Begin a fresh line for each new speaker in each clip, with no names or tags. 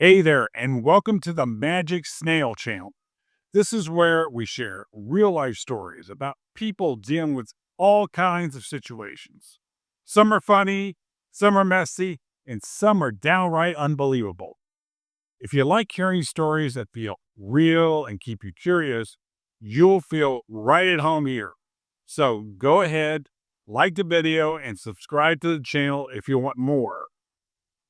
Hey there, and welcome to the Magic Snail channel. This is where we share real life stories about people dealing with all kinds of situations. Some are funny, some are messy, and some are downright unbelievable. If you like hearing stories that feel real and keep you curious, you'll feel right at home here. So go ahead, like the video, and subscribe to the channel if you want more.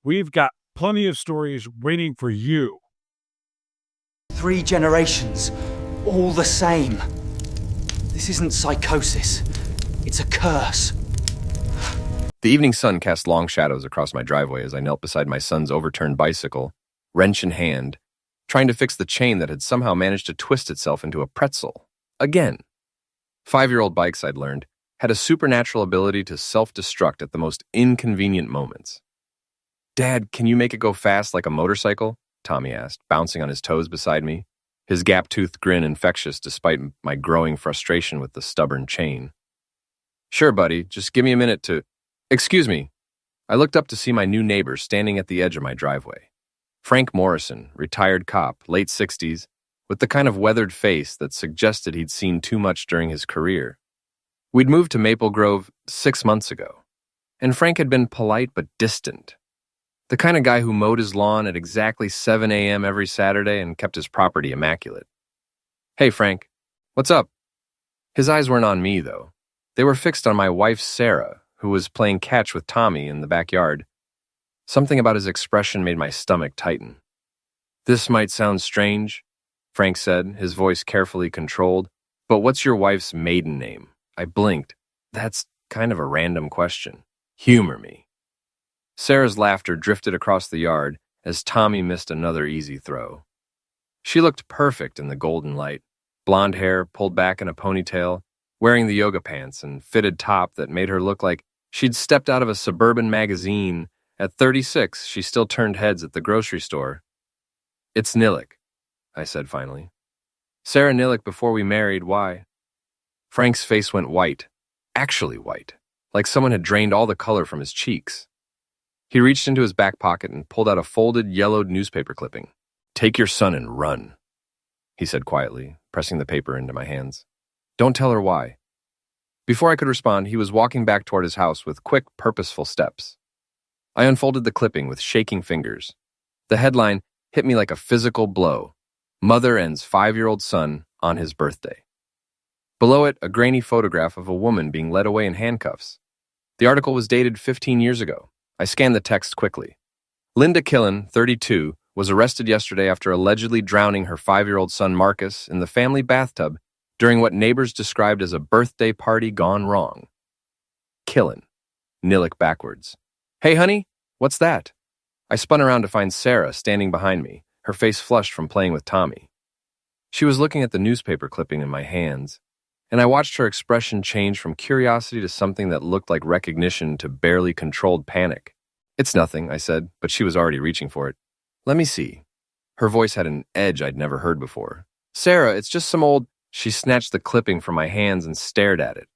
We've got plenty of stories waiting for you.
3 generations, all the same. This isn't psychosis, it's a curse.
The evening sun cast long shadows across my driveway as I knelt beside my son's overturned bicycle, wrench in hand, trying to fix the chain that had somehow managed to twist itself into a pretzel. Again. 5-year-old bikes, I'd learned, had a supernatural ability to self-destruct at the most inconvenient moments. "Dad, can you make it go fast like a motorcycle?" Tommy asked, bouncing on his toes beside me, his gap-toothed grin infectious despite my growing frustration with the stubborn chain. "Sure, buddy, just give me a minute to—" "Excuse me." I looked up to see my new neighbor standing at the edge of my driveway. Frank Morrison, retired cop, late 60s, with the kind of weathered face that suggested he'd seen too much during his career. We'd moved to Maple Grove 6 months ago, and Frank had been polite but distant. The kind of guy who mowed his lawn at exactly 7 a.m. every Saturday and kept his property immaculate. "Hey, Frank. What's up?" His eyes weren't on me, though. They were fixed on my wife, Sarah, who was playing catch with Tommy in the backyard. Something about his expression made my stomach tighten. "This might sound strange," Frank said, his voice carefully controlled, "but what's your wife's maiden name?" I blinked. "That's kind of a random question. Humor me." Sarah's laughter drifted across the yard as Tommy missed another easy throw. She looked perfect in the golden light, blonde hair pulled back in a ponytail, wearing the yoga pants and fitted top that made her look like she'd stepped out of a suburban magazine. At 36, she still turned heads at the grocery store. "It's Nillik," I said finally. "Sarah Nillik before we married, why?" Frank's face went white, actually white, like someone had drained all the color from his cheeks. He reached into his back pocket and pulled out a folded, yellowed newspaper clipping. "Take your son and run," he said quietly, pressing the paper into my hands. "Don't tell her why." Before I could respond, he was walking back toward his house with quick, purposeful steps. I unfolded the clipping with shaking fingers. The headline hit me like a physical blow. "Mother ends 5-year-old son on his birthday." Below it, a grainy photograph of a woman being led away in handcuffs. The article was dated 15 years ago. I scanned the text quickly. Linda Killen, 32, was arrested yesterday after allegedly drowning her 5-year-old son Marcus in the family bathtub during what neighbors described as a birthday party gone wrong. Killen. Nillik backwards. "Hey, honey, what's that?" I spun around to find Sarah standing behind me, her face flushed from playing with Tommy. She was looking at the newspaper clipping in my hands, and I watched her expression change from curiosity to something that looked like recognition to barely controlled panic. "It's nothing," I said, but she was already reaching for it. "Let me see." Her voice had an edge I'd never heard before. "Sarah, it's just some old—" She snatched the clipping from my hands and stared at it.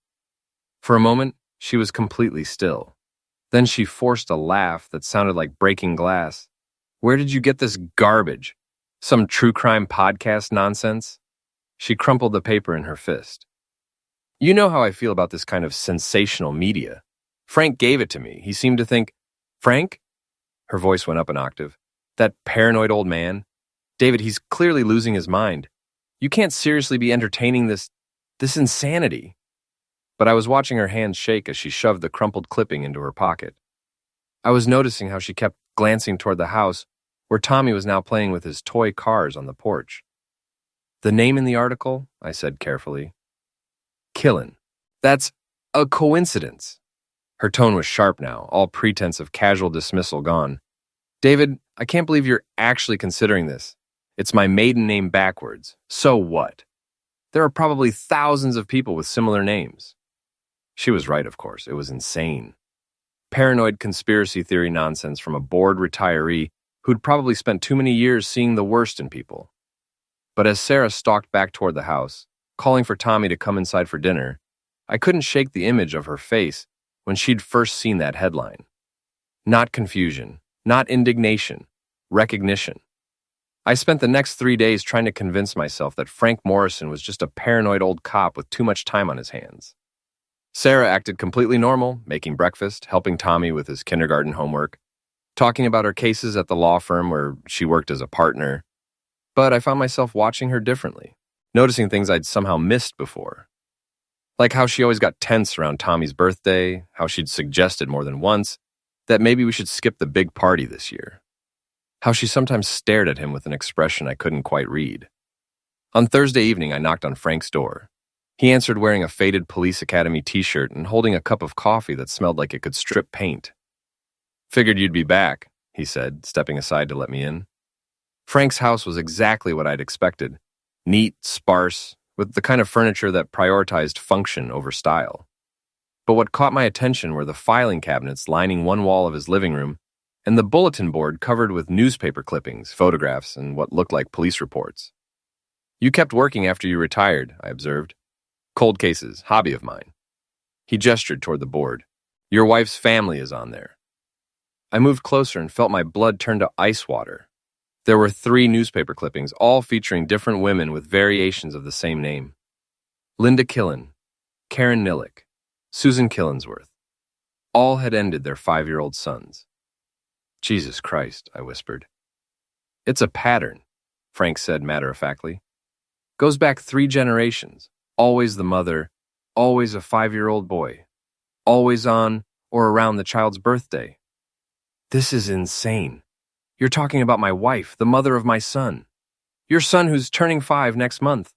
For a moment, she was completely still. Then she forced a laugh that sounded like breaking glass. "Where did you get this garbage? Some true crime podcast nonsense?" She crumpled the paper in her fist. "You know how I feel about this kind of sensational media. Frank gave it to me. He seemed to think—" "Frank?" Her voice went up an octave. "That paranoid old man? David, he's clearly losing his mind. You can't seriously be entertaining this insanity." But I was watching her hands shake as she shoved the crumpled clipping into her pocket. I was noticing how she kept glancing toward the house, where Tommy was now playing with his toy cars on the porch. "The name in the article?" I said carefully. "Killen. That's a coincidence." Her tone was sharp now, all pretense of casual dismissal gone. "David, I can't believe you're actually considering this. It's my maiden name backwards. So what? There are probably thousands of people with similar names." She was right, of course. It was insane. Paranoid conspiracy theory nonsense from a bored retiree who'd probably spent too many years seeing the worst in people. But as Sarah stalked back toward the house, calling for Tommy to come inside for dinner, I couldn't shake the image of her face when she'd first seen that headline. Not confusion, not indignation, recognition. I spent the next 3 days trying to convince myself that Frank Morrison was just a paranoid old cop with too much time on his hands. Sarah acted completely normal, making breakfast, helping Tommy with his kindergarten homework, talking about her cases at the law firm where she worked as a partner. But I found myself watching her differently, noticing things I'd somehow missed before. Like how she always got tense around Tommy's birthday, how she'd suggested more than once that maybe we should skip the big party this year. How she sometimes stared at him with an expression I couldn't quite read. On Thursday evening, I knocked on Frank's door. He answered wearing a faded Police Academy t-shirt and holding a cup of coffee that smelled like it could strip paint. "Figured you'd be back," he said, stepping aside to let me in. Frank's house was exactly what I'd expected. Neat, sparse, with the kind of furniture that prioritized function over style. But what caught my attention were the filing cabinets lining one wall of his living room and the bulletin board covered with newspaper clippings, photographs, and what looked like police reports. "You kept working after you retired," I observed. "Cold cases, hobby of mine." He gestured toward the board. "Your wife's family is on there." I moved closer and felt my blood turn to ice water. There were 3 newspaper clippings, all featuring different women with variations of the same name. Linda Killen, Karen Nillick, Susan Killensworth. All had ended their 5-year-old sons. "Jesus Christ," I whispered. "It's a pattern," Frank said matter-of-factly. "Goes back 3 generations. Always the mother, always a 5-year-old boy. Always on or around the child's birthday." "This is insane. You're talking about my wife, the mother of my son. Your son who's turning 5 next month."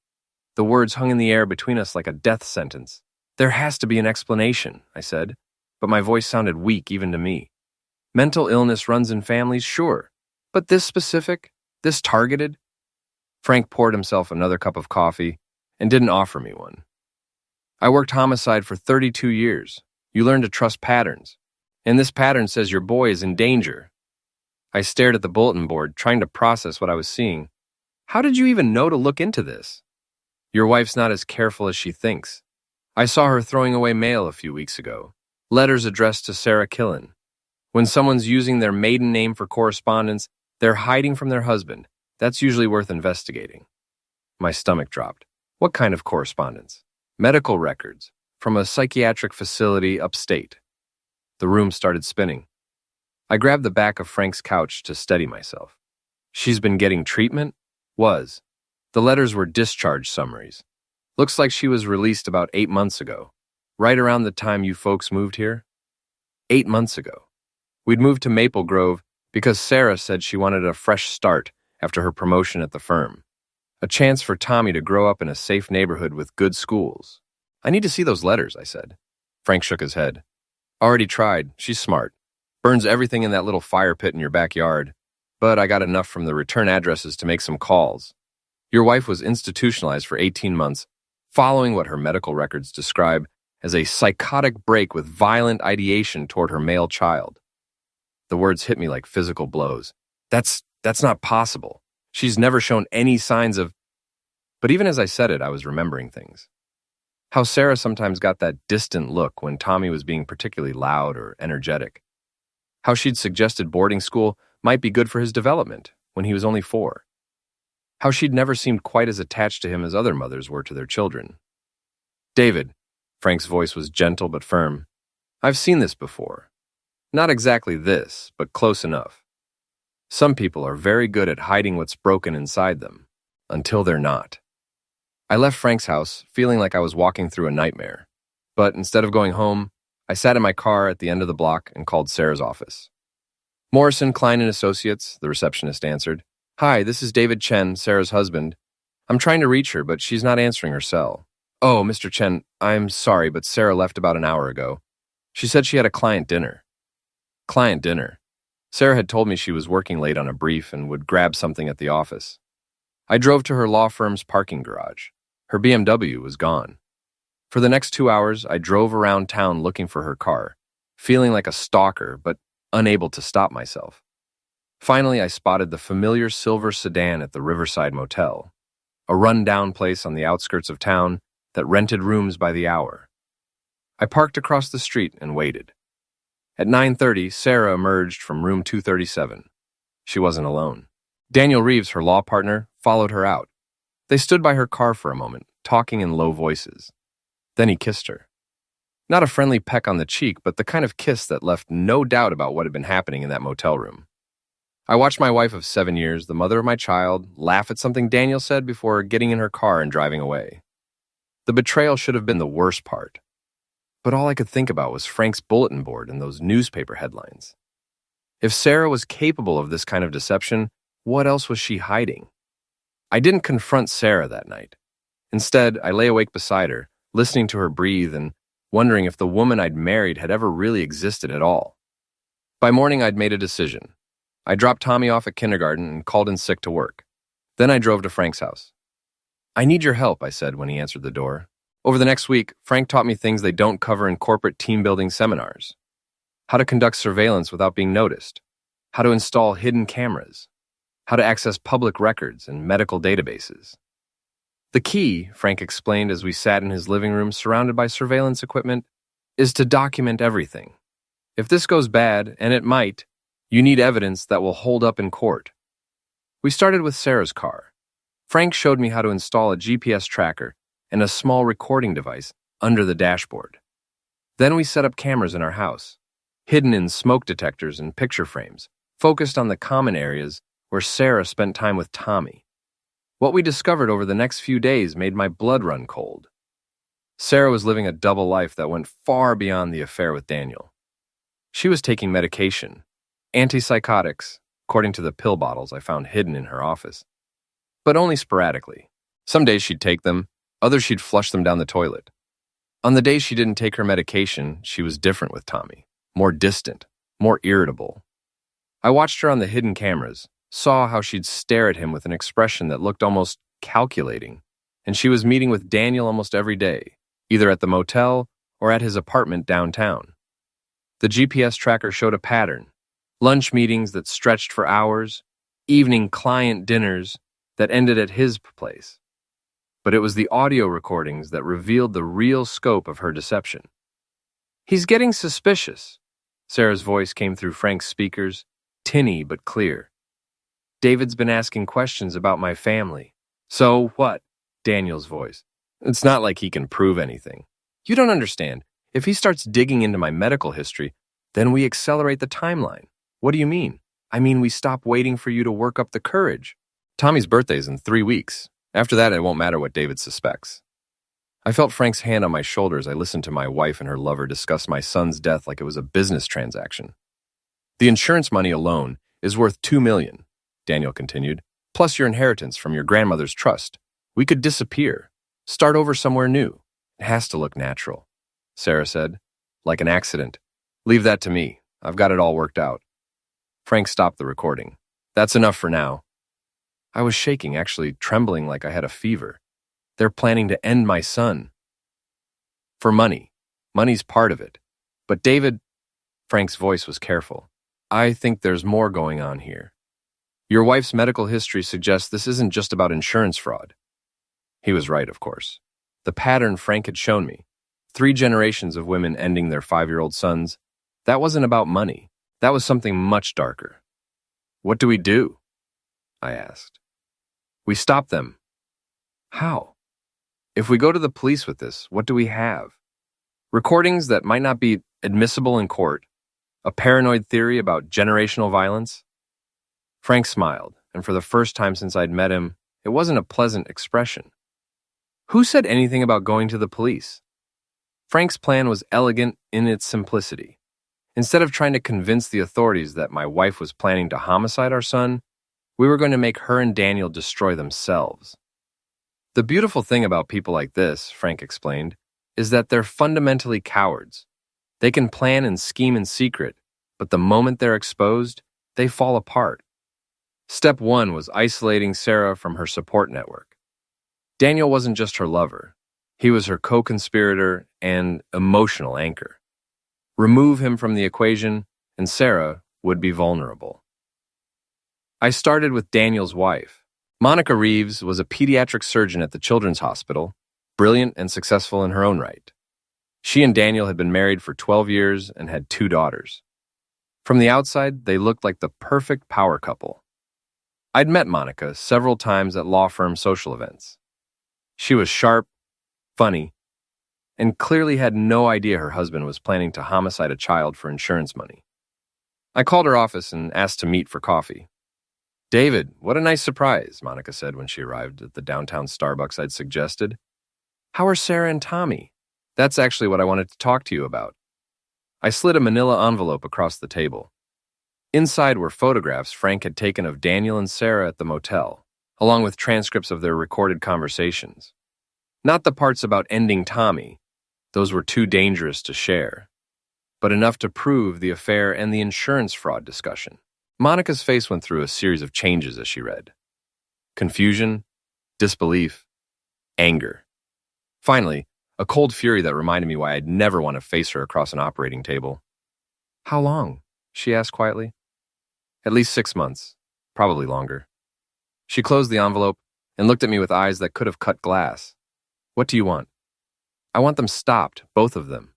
The words hung in the air between us like a death sentence. "There has to be an explanation," I said, but my voice sounded weak even to me. "Mental illness runs in families, sure. But this specific? This targeted?" Frank poured himself another cup of coffee and didn't offer me one. "I worked homicide for 32 years. You learn to trust patterns. And this pattern says your boy is in danger." I stared at the bulletin board, trying to process what I was seeing. "How did you even know to look into this?" "Your wife's not as careful as she thinks. I saw her throwing away mail a few weeks ago. Letters addressed to Sarah Killen. When someone's using their maiden name for correspondence, they're hiding from their husband. That's usually worth investigating." My stomach dropped. "What kind of correspondence?" "Medical records from a psychiatric facility upstate." The room started spinning. I grabbed the back of Frank's couch to steady myself. "She's been getting treatment?" "Was. The letters were discharge summaries. Looks like she was released about 8 months ago. Right around the time you folks moved here?" 8 months ago. We'd moved to Maple Grove because Sarah said she wanted a fresh start after her promotion at the firm. A chance for Tommy to grow up in a safe neighborhood with good schools. "I need to see those letters," I said. Frank shook his head. "Already tried. She's smart. Burns everything in that little fire pit in your backyard. But I got enough from the return addresses to make some calls. Your wife was institutionalized for 18 months, following what her medical records describe as a psychotic break with violent ideation toward her male child." The words hit me like physical blows. That's not possible. She's never shown any signs of..." But even as I said it, I was remembering things. How Sarah sometimes got that distant look when Tommy was being particularly loud or energetic. How she'd suggested boarding school might be good for his development when he was only 4. How she'd never seemed quite as attached to him as other mothers were to their children. "David," Frank's voice was gentle but firm, "I've seen this before. Not exactly this, but close enough. Some people are very good at hiding what's broken inside them, until they're not." I left Frank's house feeling like I was walking through a nightmare. But instead of going home, I sat in my car at the end of the block and called Sarah's office. "Morrison, Klein & Associates," the receptionist answered. "Hi, this is David Chen, Sarah's husband. I'm trying to reach her, but she's not answering her cell." "Oh, Mr. Chen, I'm sorry, but Sarah left about an hour ago. She said she had a client dinner." Client dinner. Sarah had told me she was working late on a brief and would grab something at the office. I drove to her law firm's parking garage. Her BMW was gone. For the next 2 hours, I drove around town looking for her car, feeling like a stalker, but unable to stop myself. Finally, I spotted the familiar silver sedan at the Riverside Motel, a run-down place on the outskirts of town that rented rooms by the hour. I parked across the street and waited. At 9:30, Sarah emerged from room 237. She wasn't alone. Daniel Reeves, her law partner, followed her out. They stood by her car for a moment, talking in low voices. Then he kissed her. Not a friendly peck on the cheek, but the kind of kiss that left no doubt about what had been happening in that motel room. I watched my wife of 7 years, the mother of my child, laugh at something Daniel said before getting in her car and driving away. The betrayal should have been the worst part. But all I could think about was Frank's bulletin board and those newspaper headlines. If Sarah was capable of this kind of deception, what else was she hiding? I didn't confront Sarah that night. Instead, I lay awake beside her, listening to her breathe and wondering if the woman I'd married had ever really existed at all. By morning, I'd made a decision. I dropped Tommy off at kindergarten and called in sick to work. Then I drove to Frank's house. "I need your help," I said when he answered the door. Over the next week, Frank taught me things they don't cover in corporate team-building seminars. How to conduct surveillance without being noticed. How to install hidden cameras. How to access public records and medical databases. The key, Frank explained as we sat in his living room surrounded by surveillance equipment, is to document everything. If this goes bad, and it might, you need evidence that will hold up in court. We started with Sarah's car. Frank showed me how to install a GPS tracker and a small recording device under the dashboard. Then we set up cameras in our house, hidden in smoke detectors and picture frames, focused on the common areas where Sarah spent time with Tommy. What we discovered over the next few days made my blood run cold. Sarah was living a double life that went far beyond the affair with Daniel. She was taking medication, antipsychotics, according to the pill bottles I found hidden in her office, but only sporadically. Some days she'd take them, others she'd flush them down the toilet. On the days she didn't take her medication, she was different with Tommy, more distant, more irritable. I watched her on the hidden cameras, saw how she'd stare at him with an expression that looked almost calculating, and she was meeting with Daniel almost every day, either at the motel or at his apartment downtown. The GPS tracker showed a pattern: lunch meetings that stretched for hours, evening client dinners that ended at his place. But it was the audio recordings that revealed the real scope of her deception. "He's getting suspicious." Sarah's voice came through Frank's speakers, tinny but clear. "David's been asking questions about my family." "So what?" Daniel's voice. "It's not like he can prove anything." "You don't understand. If he starts digging into my medical history, then we accelerate the timeline." "What do you mean?" "I mean we stop waiting for you to work up the courage." "Tommy's birthday's in 3 weeks. After that, it won't matter what David suspects." I felt Frank's hand on my shoulder as I listened to my wife and her lover discuss my son's death like it was a business transaction. "The insurance money alone is worth $2 million, Daniel continued, "plus your inheritance from your grandmother's trust. We could disappear, start over somewhere new. It has to look natural," Sarah said, "like an accident. Leave that to me. I've got it all worked out." Frank stopped the recording. "That's enough for now." I was shaking, actually trembling like I had a fever. They're planning to end my son. For money. Money's part of it. But David, Frank's voice was careful, "I think there's more going on here. Your wife's medical history suggests this isn't just about insurance fraud." He was right, of course. The pattern Frank had shown me, 3 generations of women ending their 5-year-old sons, that wasn't about money. That was something much darker. "What do we do?" I asked. "We stop them." "How?" "If we go to the police with this, what do we have? Recordings that might not be admissible in court, a paranoid theory about generational violence." Frank smiled, and for the first time since I'd met him, it wasn't a pleasant expression. "Who said anything about going to the police?" Frank's plan was elegant in its simplicity. Instead of trying to convince the authorities that my wife was planning to homicide our son, we were going to make her and Daniel destroy themselves. "The beautiful thing about people like this," Frank explained, "is that they're fundamentally cowards. They can plan and scheme in secret, but the moment they're exposed, they fall apart." Step 1 was isolating Sarah from her support network. Daniel wasn't just her lover. He was her co-conspirator and emotional anchor. Remove him from the equation, and Sarah would be vulnerable. I started with Daniel's wife. Monica Reeves was a pediatric surgeon at the Children's Hospital, brilliant and successful in her own right. She and Daniel had been married for 12 years and had 2 daughters. From the outside, they looked like the perfect power couple. I'd met Monica several times at law firm social events. She was sharp, funny, and clearly had no idea her husband was planning to homicide a child for insurance money. I called her office and asked to meet for coffee. "David, what a nice surprise," Monica said when she arrived at the downtown Starbucks I'd suggested. "How are Sarah and Tommy? That's actually what I wanted to talk to you about." I slid a manila envelope across the table. Inside were photographs Frank had taken of Daniel and Sarah at the motel, along with transcripts of their recorded conversations. Not the parts about ending Tommy, those were too dangerous to share, but enough to prove the affair and the insurance fraud discussion. Monica's face went through a series of changes as she read. Confusion, disbelief, anger. Finally, a cold fury that reminded me why I'd never want to face her across an operating table. "How long?" she asked quietly. "At least 6 months, probably longer." She closed the envelope and looked at me with eyes that could have cut glass. "What do you want?" "I want them stopped, both of them.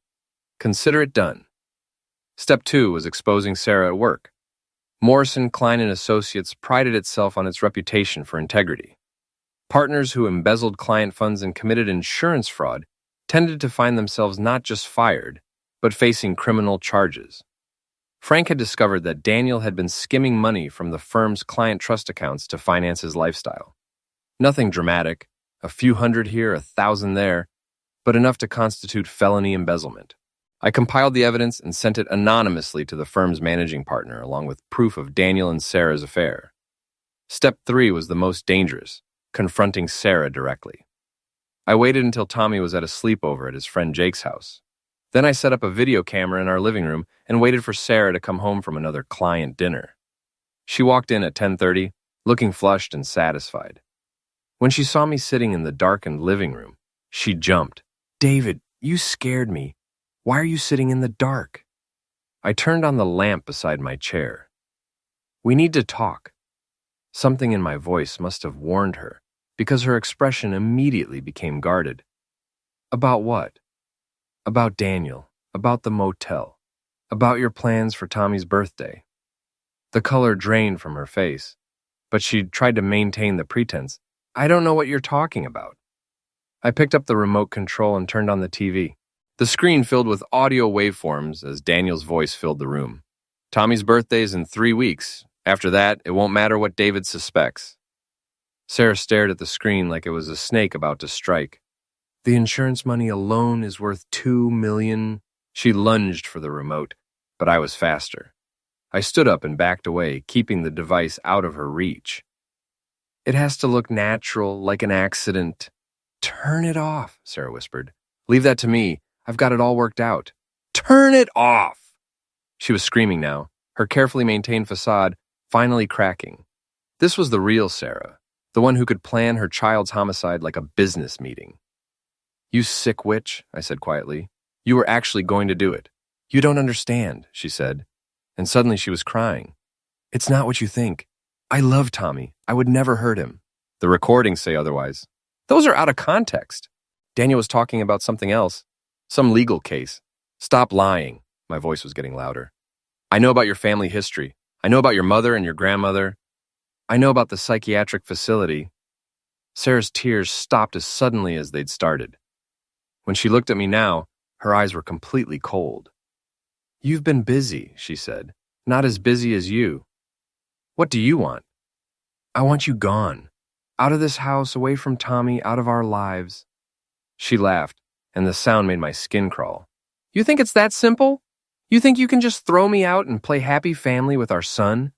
Consider it done." Step 2 was exposing Sarah at work. Morrison, Klein & Associates prided itself on its reputation for integrity. Partners who embezzled client funds and committed insurance fraud tended to find themselves not just fired, but facing criminal charges. Frank had discovered that Daniel had been skimming money from the firm's client trust accounts to finance his lifestyle. Nothing dramatic, a few hundred here, 1,000 there, but enough to constitute felony embezzlement. I compiled the evidence and sent it anonymously to the firm's managing partner, along with proof of Daniel and Sarah's affair. Step 3 was the most dangerous, confronting Sarah directly. I waited until Tommy was at a sleepover at his friend Jake's house. Then I set up a video camera in our living room and waited for Sarah to come home from another client dinner. She walked in at 10:30, looking flushed and satisfied. When she saw me sitting in the darkened living room, she jumped. "David, you scared me. Why are you sitting in the dark?" I turned on the lamp beside my chair. "We need to talk." Something in my voice must have warned her, because her expression immediately became guarded. "About what?" "About Daniel, about the motel, about your plans for Tommy's birthday." The color drained from her face, but she tried to maintain the pretense. "I don't know what you're talking about." I picked up the remote control and turned on the TV. The screen filled with audio waveforms as Daniel's voice filled the room. "Tommy's birthday is in 3 weeks. After that, it won't matter what David suspects." Sarah stared at the screen like it was a snake about to strike. "The insurance money alone is worth $2 million. She lunged for the remote, but I was faster. I stood up and backed away, keeping the device out of her reach. "It has to look natural, like an accident." "Turn it off," Sarah whispered. "Leave that to me. I've got it all worked out." "Turn it off!" She was screaming now, her carefully maintained facade finally cracking. This was the real Sarah, the one who could plan her child's homicide like a business meeting. "You sick witch," I said quietly. "You were actually going to do it." "You don't understand," she said, and suddenly she was crying. "It's not what you think. I love Tommy. I would never hurt him. The recordings say otherwise. Those are out of context. Daniel was talking about something else, some legal case. Stop lying." My voice was getting louder. "I know about your family history. I know about your mother and your grandmother. I know about the psychiatric facility." Sarah's tears stopped as suddenly as they'd started. When she looked at me now, her eyes were completely cold. "You've been busy," she said. "Not as busy as you. What do you want?" "I want you gone. Out of this house, away from Tommy, out of our lives." She laughed, and the sound made my skin crawl. "You think it's that simple? You think you can just throw me out and play happy family with our son?"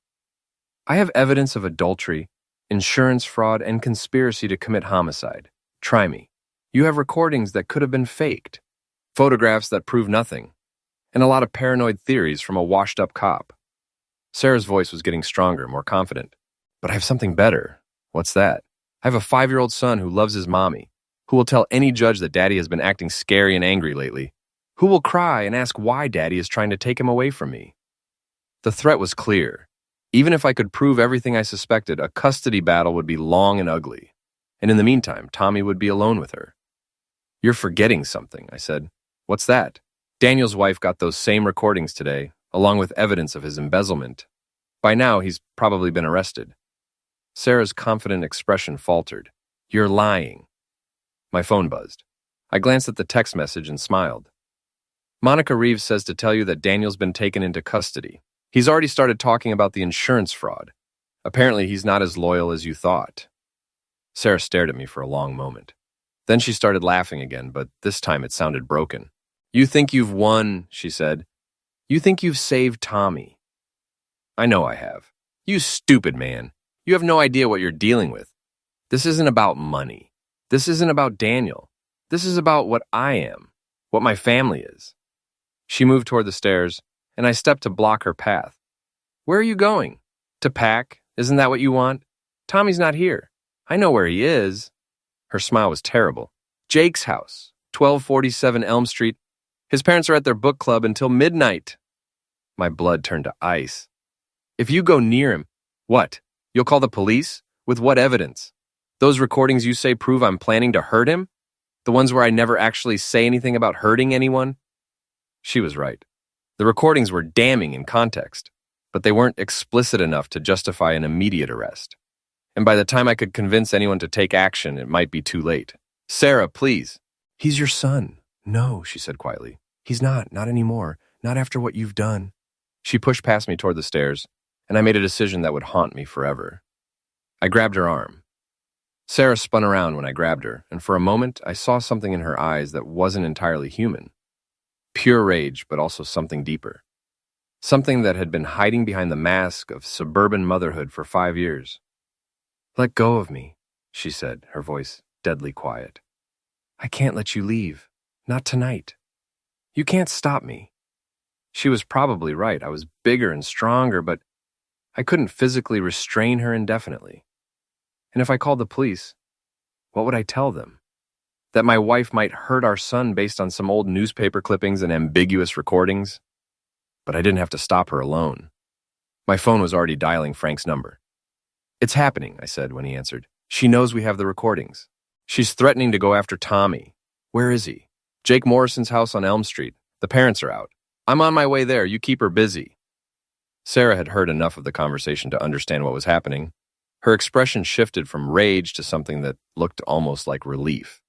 "I have evidence of adultery, insurance fraud, and conspiracy to commit homicide. Try me. You have recordings that could have been faked, photographs that prove nothing, and a lot of paranoid theories from a washed-up cop." Sarah's voice was getting stronger, more confident. "But I have something better." "What's that?" "I have a 5-year-old son who loves his mommy, who will tell any judge that Daddy has been acting scary and angry lately, who will cry and ask why Daddy is trying to take him away from me." The threat was clear. Even if I could prove everything I suspected, a custody battle would be long and ugly. And in the meantime, Tommy would be alone with her. "You're forgetting something," I said. "What's that?" "Daniel's wife got those same recordings today, along with evidence of his embezzlement. By now, he's probably been arrested. Sarah's confident expression faltered. You're lying. My phone buzzed. I glanced at the text message and smiled. Monica Reeves says to tell you that Daniel's been taken into custody. He's already started talking about the insurance fraud. Apparently, he's not as loyal as you thought. Sarah stared at me for a long moment. Then she started laughing again, but this time it sounded broken. You think you've won, she said. You think you've saved Tommy. I know I have. You stupid man. You have no idea what you're dealing with. This isn't about money. This isn't about Daniel. This is about what I am, what my family is. She moved toward the stairs, and I stepped to block her path. Where are you going? To pack? Isn't that what you want? Tommy's not here. I know where he is. Her smile was terrible. Jake's house, 1247 Elm Street. His parents are at their book club until midnight. My blood turned to ice. If you go near him, what? You'll call the police? With what evidence? Those recordings you say prove I'm planning to hurt him? The ones where I never actually say anything about hurting anyone? She was right. The recordings were damning in context, but they weren't explicit enough to justify an immediate arrest. And by the time I could convince anyone to take action, it might be too late. Sarah, please. He's your son. No, she said quietly. He's not anymore. Not after what you've done. She pushed past me toward the stairs, and I made a decision that would haunt me forever. I grabbed her arm. Sarah spun around when I grabbed her, and for a moment I saw something in her eyes that wasn't entirely human. Pure rage, but also something deeper. Something that had been hiding behind the mask of suburban motherhood for 5 years. Let go of me, she said, her voice deadly quiet. I can't let you leave. Not tonight. You can't stop me. She was probably right. I was bigger and stronger, but I couldn't physically restrain her indefinitely. And if I called the police, what would I tell them? That my wife might hurt our son based on some old newspaper clippings and ambiguous recordings? But I didn't have to stop her alone. My phone was already dialing Frank's number. It's happening, I said when he answered. She knows we have the recordings. She's threatening to go after Tommy. Where is he? Jake Morrison's house on Elm Street. The parents are out. I'm on my way there. You keep her busy. Sarah had heard enough of the conversation to understand what was happening. Her expression shifted from rage to something that looked almost like relief.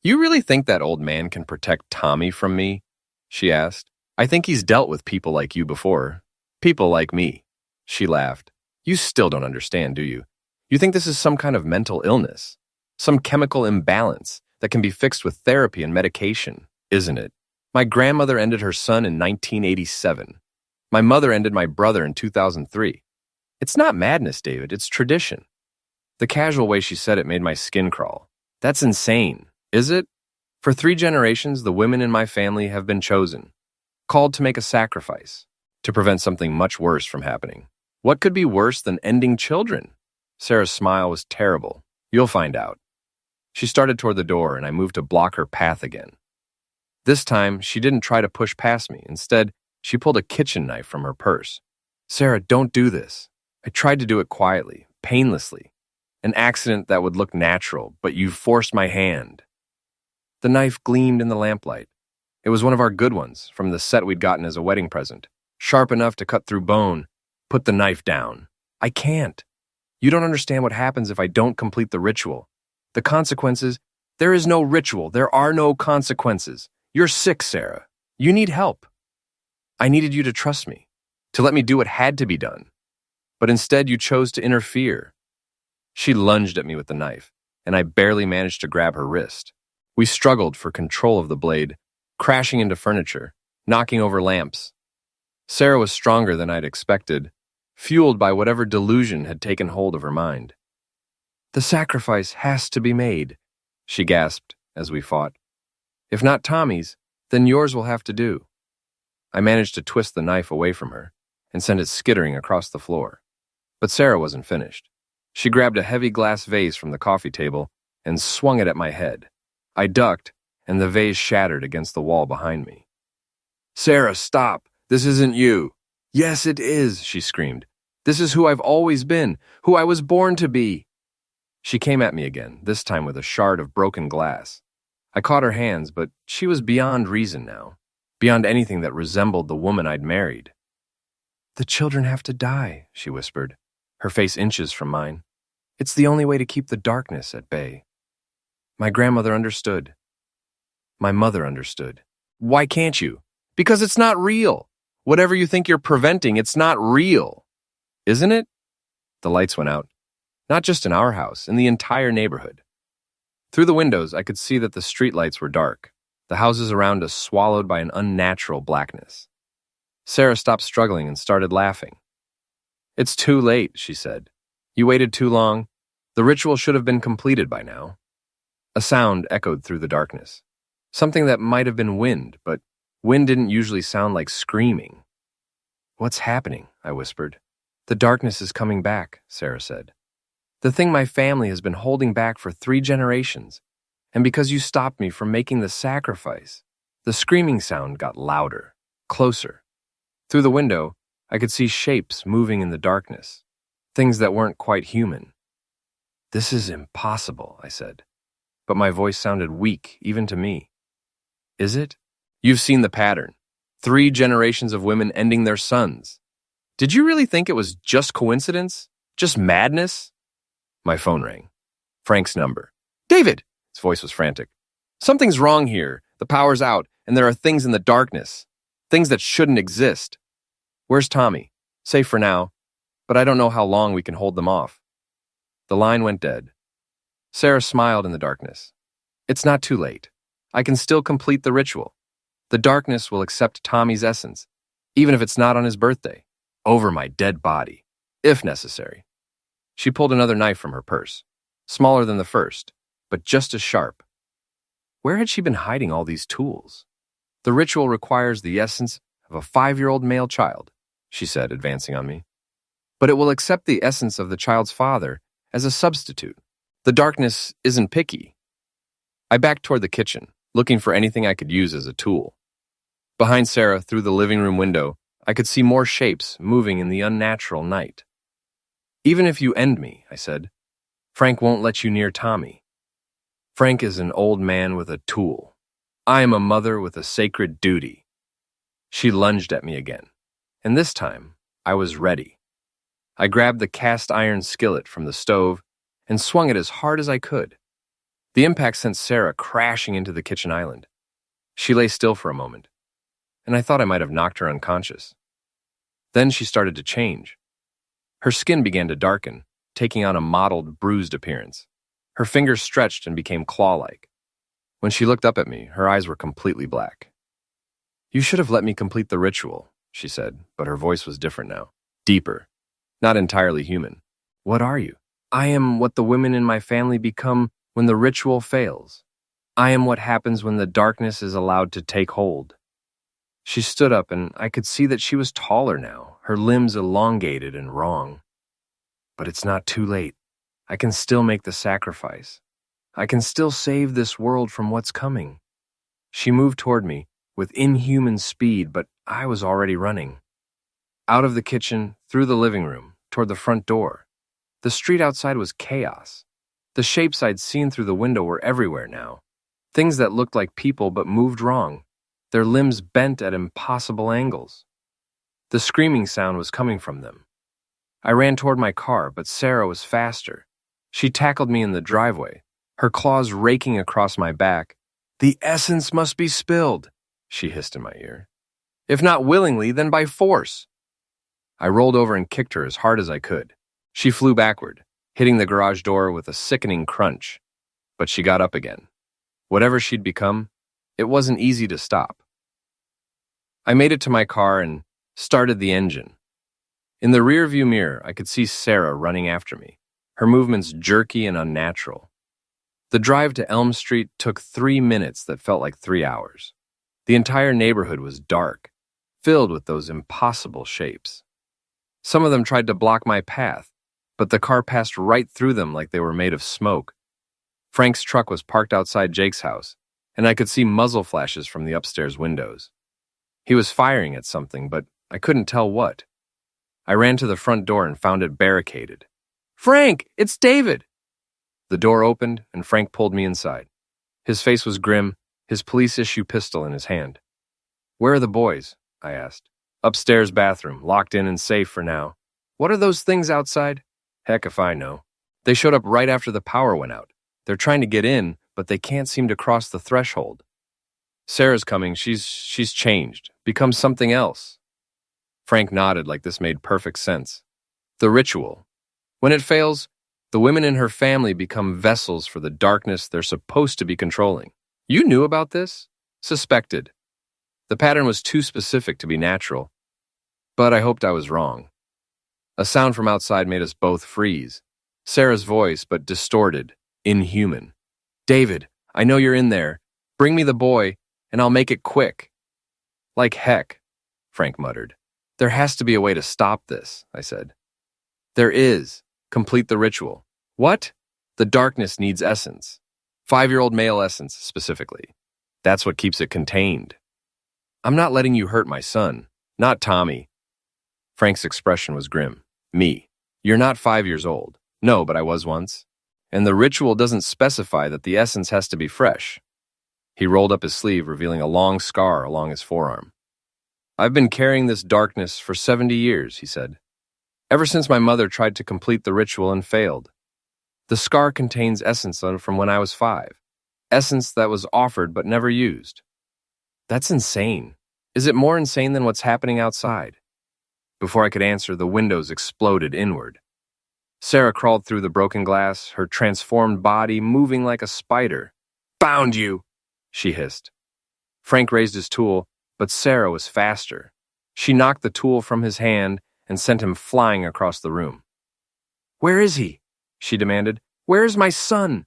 You really think that old man can protect Tommy from me? She asked. I think he's dealt with people like you before. People like me. She laughed. You still don't understand, do you? You think this is some kind of mental illness? Some chemical imbalance that can be fixed with therapy and medication, isn't it? My grandmother ended her son in 1987. My mother ended my brother in 2003. It's not madness, David. It's tradition. The casual way she said it made my skin crawl. That's insane, is it? For 3 generations, the women in my family have been chosen, called to make a sacrifice, to prevent something much worse from happening. What could be worse than ending children? Sarah's smile was terrible. You'll find out. She started toward the door, and I moved to block her path again. This time, she didn't try to push past me. Instead, she pulled a kitchen knife from her purse. Sarah, don't do this. I tried to do it quietly, painlessly. An accident that would look natural, but you forced my hand. The knife gleamed in the lamplight. It was one of our good ones, from the set we'd gotten as a wedding present. Sharp enough to cut through bone. Put the knife down. I can't. You don't understand what happens if I don't complete the ritual. The consequences, there is no ritual. There are no consequences. You're sick, Sarah. You need help. I needed you to trust me, to let me do what had to be done. But instead, you chose to interfere. She lunged at me with the knife, and I barely managed to grab her wrist. We struggled for control of the blade, crashing into furniture, knocking over lamps. Sarah was stronger than I'd expected, fueled by whatever delusion had taken hold of her mind. The sacrifice has to be made, she gasped as we fought. If not Tommy's, then yours will have to do. I managed to twist the knife away from her and send it skittering across the floor. But Sarah wasn't finished. She grabbed a heavy glass vase from the coffee table and swung it at my head. I ducked, and the vase shattered against the wall behind me. Sarah, stop! This isn't you. Yes, it is, she screamed. This is who I've always been, who I was born to be. She came at me again, this time with a shard of broken glass. I caught her hands, but she was beyond reason now. beyond anything that resembled the woman I'd married. "The children have to die," she whispered, her face inches from mine. "It's the only way to keep the darkness at bay." My grandmother understood. My mother understood. "Why can't you?" "Because it's not real. Whatever you think you're preventing, it's not real." "Isn't it?" The lights went out. Not just in our house, in the entire neighborhood. Through the windows, I could see that the streetlights were dark, the houses around us swallowed by an unnatural blackness. Sarah stopped struggling and started laughing. "It's too late," she said. "You waited too long. The ritual should have been completed by now." A sound echoed through the darkness. Something that might have been wind, but wind didn't usually sound like screaming. "What's happening?" I whispered. "The darkness is coming back," Sarah said. "The thing my family has been holding back for 3 generations. And because you stopped me from making the sacrifice." The screaming sound got louder, closer. Through the window, I could see shapes moving in the darkness, things that weren't quite human. "This is impossible," I said, but my voice sounded weak even to me. "Is it? You've seen the pattern. 3 generations of women ending their sons. Did you really think it was just coincidence? Just madness?" My phone rang. Frank's number. "David!" His voice was frantic. "Something's wrong here. The power's out, and there are things in the darkness. Things that shouldn't exist. Where's Tommy? Safe for now, but I don't know how long we can hold them off." The line went dead. Sarah smiled in the darkness. "It's not too late. I can still complete the ritual. The darkness will accept Tommy's essence, even if it's not on his birthday, over my dead body, if necessary." She pulled another knife from her purse, smaller than the first, but just as sharp. Where had she been hiding all these tools? "The ritual requires the essence of a 5-year-old male child," she said, advancing on me. "But it will accept the essence of the child's father as a substitute. The darkness isn't picky." I backed toward the kitchen, looking for anything I could use as a tool. Behind Sarah, through the living room window, I could see more shapes moving in the unnatural night. "Even if you end me," I said, "Frank won't let you near Tommy. Frank is an old man with a tool. I am a mother with a sacred duty." She lunged at me again, and this time I was ready. I grabbed the cast iron skillet from the stove and swung it as hard as I could. The impact sent Sarah crashing into the kitchen island. She lay still for a moment, and I thought I might have knocked her unconscious. Then she started to change. Her skin began to darken, taking on a mottled, bruised appearance. Her fingers stretched and became claw-like. When she looked up at me, her eyes were completely black. "You should have let me complete the ritual," she said, but her voice was different now, deeper, not entirely human. "What are you?" "I am what the women in my family become when the ritual fails. I am what happens when the darkness is allowed to take hold." She stood up, and I could see that she was taller now, her limbs elongated and wrong. "But it's not too late. I can still make the sacrifice. I can still save this world from what's coming." She moved toward me with inhuman speed, but I was already running. Out of the kitchen, through the living room, toward the front door. The street outside was chaos. The shapes I'd seen through the window were everywhere now. Things that looked like people but moved wrong, their limbs bent at impossible angles. The screaming sound was coming from them. I ran toward my car, but Sarah was faster. She tackled me in the driveway, her claws raking across my back. "The essence must be spilled," she hissed in my ear. "If not willingly, then by force." I rolled over and kicked her as hard as I could. She flew backward, hitting the garage door with a sickening crunch. But she got up again. Whatever she'd become, it wasn't easy to stop. I made it to my car and started the engine. In the rearview mirror, I could see Sarah running after me, her movements jerky and unnatural. The drive to Elm Street took 3 minutes that felt like 3 hours. The entire neighborhood was dark, filled with those impossible shapes. Some of them tried to block my path, but the car passed right through them like they were made of smoke. Frank's truck was parked outside Jake's house, and I could see muzzle flashes from the upstairs windows. He was firing at something, but I couldn't tell what. I ran to the front door and found it barricaded. "Frank, it's David!" The door opened, and Frank pulled me inside. His face was grim, his police-issue pistol in his hand. Where are the boys? I asked. Upstairs bathroom, locked in and safe for now. What are those things outside? Heck if I know. They showed up right after the power went out. They're trying to get in, but they can't seem to cross the threshold. Sarah's coming. She's changed, become something else. Frank nodded like this made perfect sense. The ritual. When it fails, the women in her family become vessels for the darkness they're supposed to be controlling. You knew about this? Suspected. The pattern was too specific to be natural, but I hoped I was wrong. A sound from outside made us both freeze. Sarah's voice, but distorted, inhuman. David, I know you're in there. Bring me the boy, and I'll make it quick. Like heck, Frank muttered. There has to be a way to stop this, I said. There is. Complete the ritual. What? The darkness needs essence. 5-year-old male essence, specifically. That's what keeps it contained. I'm not letting you hurt my son. Not Tommy. Frank's expression was grim. Me. You're not 5 years old. No, but I was once. And the ritual doesn't specify that the essence has to be fresh. He rolled up his sleeve, revealing a long scar along his forearm. I've been carrying this darkness for 70 years, he said. Ever since my mother tried to complete the ritual and failed. The scar contains essence from when I was 5. Essence that was offered but never used. That's insane. Is it more insane than what's happening outside? Before I could answer, the windows exploded inward. Sarah crawled through the broken glass, her transformed body moving like a spider. Found you, she hissed. Frank raised his tool, but Sarah was faster. She knocked the tool from his hand and sent him flying across the room. Where is he? She demanded. Where is my son?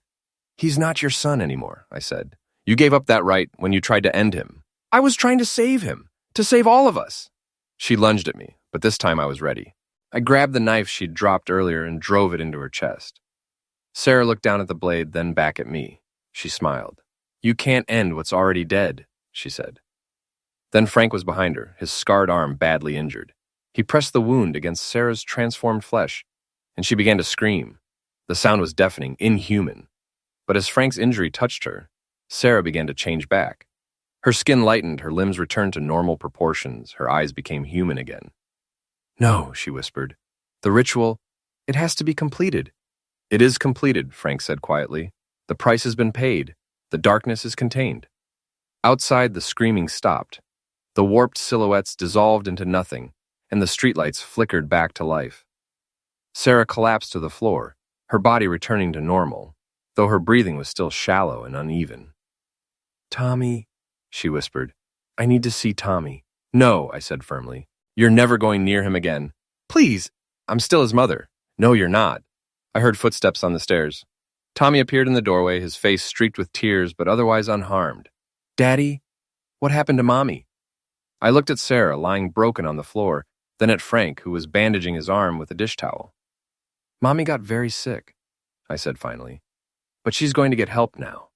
He's not your son anymore, I said. You gave up that right when you tried to end him. I was trying to save him, to save all of us. She lunged at me, but this time I was ready. I grabbed the knife she'd dropped earlier and drove it into her chest. Sarah looked down at the blade, then back at me. She smiled. You can't end what's already dead, she said. Then Frank was behind her, his scarred arm badly injured. He pressed the wound against Sarah's transformed flesh, and she began to scream. The sound was deafening, inhuman. But as Frank's injury touched her, Sarah began to change back. Her skin lightened, her limbs returned to normal proportions, her eyes became human again. No, she whispered. The ritual, it has to be completed. It is completed, Frank said quietly. The price has been paid. The darkness is contained. Outside, the screaming stopped. The warped silhouettes dissolved into nothing, and the streetlights flickered back to life. Sarah collapsed to the floor, her body returning to normal, though her breathing was still shallow and uneven. Tommy, she whispered. I need to see Tommy. No, I said firmly. You're never going near him again. Please, I'm still his mother. No, you're not. I heard footsteps on the stairs. Tommy appeared in the doorway, his face streaked with tears but otherwise unharmed. Daddy, what happened to Mommy? I looked at Sarah, lying broken on the floor, then at Frank, who was bandaging his arm with a dish towel. Mommy got very sick, I said finally, but she's going to get help now.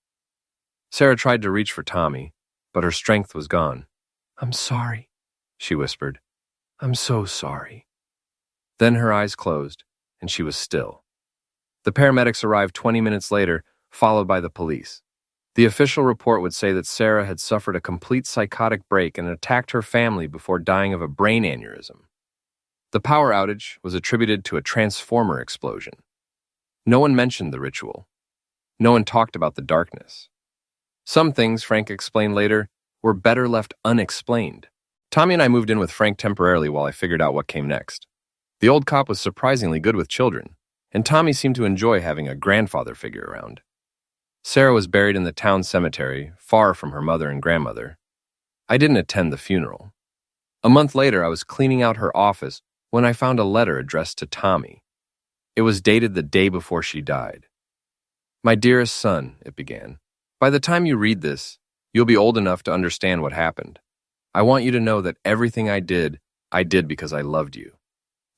Sarah tried to reach for Tommy, but her strength was gone. I'm sorry, she whispered. I'm so sorry. Then her eyes closed, and she was still. The paramedics arrived 20 minutes later, followed by the police. The official report would say that Sarah had suffered a complete psychotic break and attacked her family before dying of a brain aneurysm. The power outage was attributed to a transformer explosion. No one mentioned the ritual. No one talked about the darkness. Some things, Frank explained later, were better left unexplained. Tommy and I moved in with Frank temporarily while I figured out what came next. The old cop was surprisingly good with children, and Tommy seemed to enjoy having a grandfather figure around. Sarah was buried in the town cemetery, far from her mother and grandmother. I didn't attend the funeral. A month later, I was cleaning out her office when I found a letter addressed to Tommy. It was dated the day before she died. My dearest son, it began. By the time you read this, you'll be old enough to understand what happened. I want you to know that everything I did because I loved you.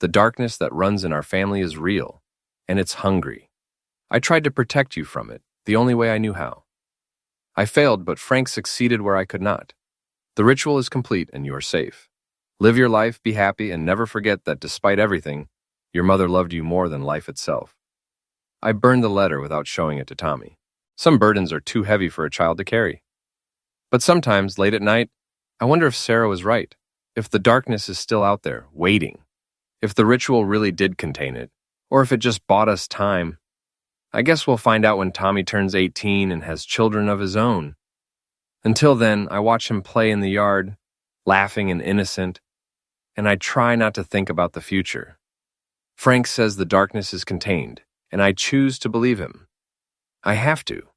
The darkness that runs in our family is real, and it's hungry. I tried to protect you from it, the only way I knew how. I failed, but Frank succeeded where I could not. The ritual is complete, and you are safe. Live your life, be happy, and never forget that despite everything, your mother loved you more than life itself. I burned the letter without showing it to Tommy. Some burdens are too heavy for a child to carry. But sometimes, late at night, I wonder if Sarah was right, if the darkness is still out there, waiting, if the ritual really did contain it, or if it just bought us time. I guess we'll find out when Tommy turns 18 and has children of his own. Until then, I watch him play in the yard, laughing and innocent, and I try not to think about the future. Frank says the darkness is contained, and I choose to believe him. I have to.